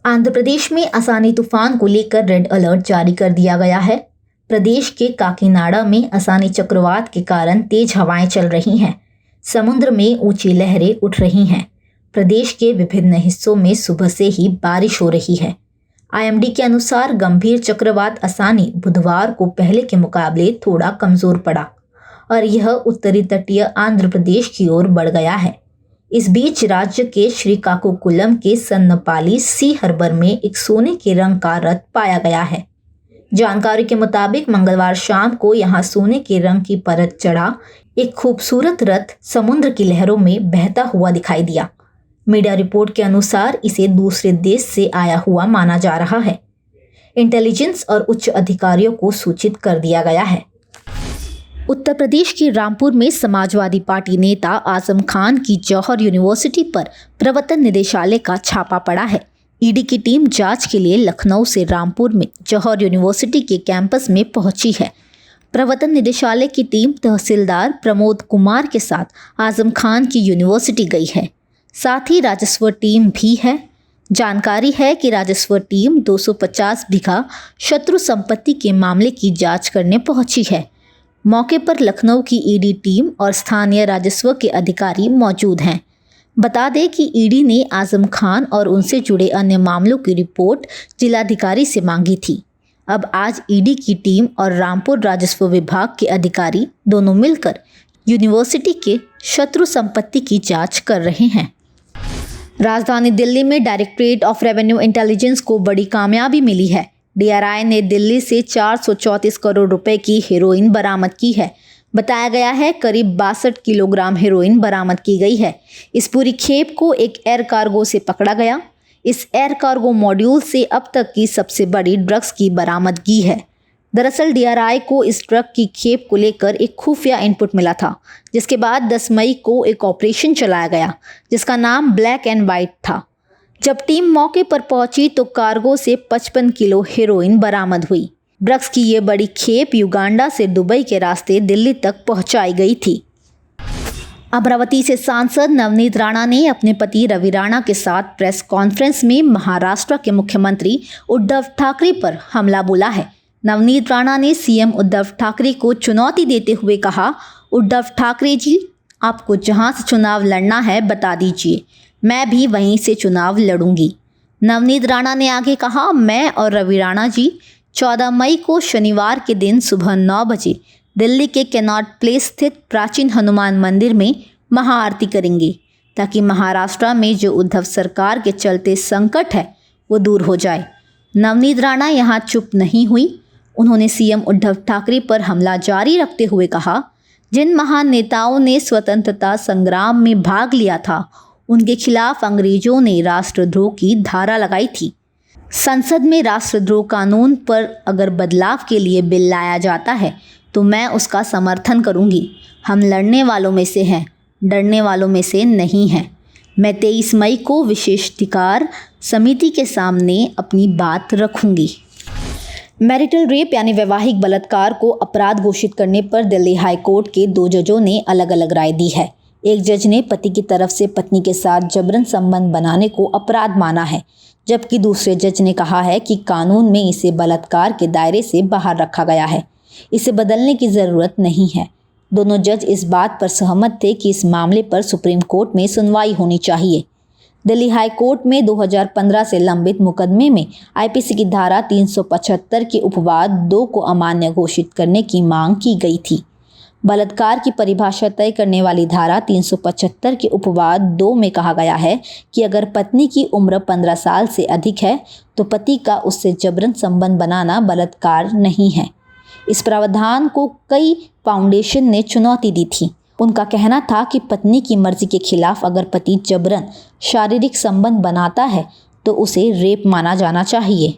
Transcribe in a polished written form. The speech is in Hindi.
आंध्र प्रदेश में असानी तूफान को लेकर रेड अलर्ट जारी कर दिया गया है। प्रदेश के काकीनाडा में असानी चक्रवात के कारण तेज हवाएं चल रही हैं। समुद्र में ऊंची लहरें उठ रही हैं। प्रदेश के विभिन्न हिस्सों में सुबह से ही बारिश हो रही है। आईएमडी के अनुसार गंभीर चक्रवात असानी बुधवार को पहले के मुकाबले थोड़ा कमजोर पड़ा और यह उत्तरी तटीय आंध्र प्रदेश की ओर बढ़ गया है। इस बीच राज्य के श्रीकाकुलम के सन्नपाली सी हार्बर में एक सोने के रंग का रथ पाया गया है। जानकारी के मुताबिक मंगलवार शाम को यहां सोने के रंग की परत चढ़ा एक खूबसूरत रथ समुद्र की लहरों में बहता हुआ दिखाई दिया। मीडिया रिपोर्ट के अनुसार इसे दूसरे देश से आया हुआ माना जा रहा है। इंटेलिजेंस और उच्च अधिकारियों को सूचित कर दिया गया है। उत्तर प्रदेश के रामपुर में समाजवादी पार्टी नेता आजम खान की जौहर यूनिवर्सिटी पर प्रवर्तन निदेशालय का छापा पड़ा है। ईडी की टीम जांच के लिए लखनऊ से रामपुर में जौहर यूनिवर्सिटी के कैंपस में पहुंची है। प्रवर्तन निदेशालय की टीम तहसीलदार प्रमोद कुमार के साथ आजम खान की यूनिवर्सिटी गई है। साथ ही राजस्व टीम भी है। जानकारी है कि राजस्व टीम 250 बीघा शत्रु संपत्ति के मामले की जांच करने पहुंची है। मौके पर लखनऊ की ईडी टीम और स्थानीय राजस्व के अधिकारी मौजूद हैं। बता दें कि ईडी ने आजम खान और उनसे जुड़े अन्य मामलों की रिपोर्ट जिलाधिकारी से मांगी थी। अब आज ईडी की टीम और रामपुर राजस्व विभाग के अधिकारी दोनों मिलकर यूनिवर्सिटी के शत्रु संपत्ति की जांच कर रहे हैं। राजधानी दिल्ली में डायरेक्टरेट ऑफ रेवेन्यू इंटेलिजेंस को बड़ी कामयाबी मिली है। डीआरआई ने दिल्ली से 434 करोड़ रुपए की हेरोइन बरामद की है। बताया गया है करीब 62 किलोग्राम हेरोइन बरामद की गई है। इस पूरी खेप को एक एयर कार्गो से पकड़ा गया। इस एयर कार्गो मॉड्यूल से अब तक की सबसे बड़ी ड्रग्स की बरामदगी है। दरअसल डीआरआई को इस ड्रग की खेप को लेकर एक खुफिया इनपुट मिला था, जिसके बाद 10 मई को एक ऑपरेशन चलाया गया जिसका नाम ब्लैक एंड वाइट था। जब टीम मौके पर पहुंची तो कार्गो से 55 किलो हेरोइन बरामद हुई। ड्रग्स की ये बड़ी खेप युगांडा से दुबई के रास्ते दिल्ली तक पहुंचाई गई थी। अमरावती से सांसद नवनीत राणा ने अपने पति रवि राणा के साथ प्रेस कॉन्फ्रेंस में महाराष्ट्र के मुख्यमंत्री उद्धव ठाकरे पर हमला बोला है। नवनीत राणा ने सीएम उद्धव ठाकरे को चुनौती देते हुए कहा, उद्धव ठाकरे जी, आपको जहां से चुनाव लड़ना है बता दीजिए, मैं भी वहीं से चुनाव लड़ूंगी। नवनीत राणा ने आगे कहा, मैं और रवि राणा जी 14 मई को शनिवार के दिन सुबह 9 बजे दिल्ली के कैनॉट प्लेस स्थित प्राचीन हनुमान मंदिर में महाआरती करेंगे ताकि महाराष्ट्र में जो उद्धव सरकार के चलते संकट है वो दूर हो जाए। नवनीत राणा यहाँ चुप नहीं हुई। उन्होंने सीएम उद्धव ठाकरे पर हमला जारी रखते हुए कहा, जिन महान नेताओं ने स्वतंत्रता संग्राम में भाग लिया था उनके खिलाफ अंग्रेजों ने राष्ट्रद्रोह की धारा लगाई थी। संसद में राष्ट्रद्रोह कानून पर अगर बदलाव के लिए बिल लाया जाता है तो मैं उसका समर्थन करूंगी। हम लड़ने वालों में से हैं, डरने वालों में से नहीं हैं। मैं 23 मई को विशेषाधिकार समिति के सामने अपनी बात रखूंगी। मैरिटल रेप यानी वैवाहिक बलात्कार को अपराध घोषित करने पर दिल्ली हाई कोर्ट के 2 जजों ने अलग अलग राय दी है। एक जज ने पति की तरफ से पत्नी के साथ जबरन संबंध बनाने को अपराध माना है, जबकि दूसरे जज ने कहा है कि कानून में इसे बलात्कार के दायरे से बाहर रखा गया है, इसे बदलने की ज़रूरत नहीं है। दोनों जज इस बात पर सहमत थे कि इस मामले पर सुप्रीम कोर्ट में सुनवाई होनी चाहिए। दिल्ली हाई कोर्ट में 2015 से लंबित मुकदमे में आईपीसी की धारा 375 के उपवाद 2 को अमान्य घोषित करने की मांग की गई थी। बलात्कार की परिभाषा तय करने वाली धारा 375 के उपवाद 2 में कहा गया है कि अगर पत्नी की उम्र 15 साल से अधिक है तो पति का उससे जबरन संबंध बनाना बलात्कार नहीं है। इस प्रावधान को कई फाउंडेशन ने चुनौती दी थी। उनका कहना था कि पत्नी की मर्जी के खिलाफ अगर पति जबरन शारीरिक संबंध बनाता है तो उसे रेप माना जाना चाहिए।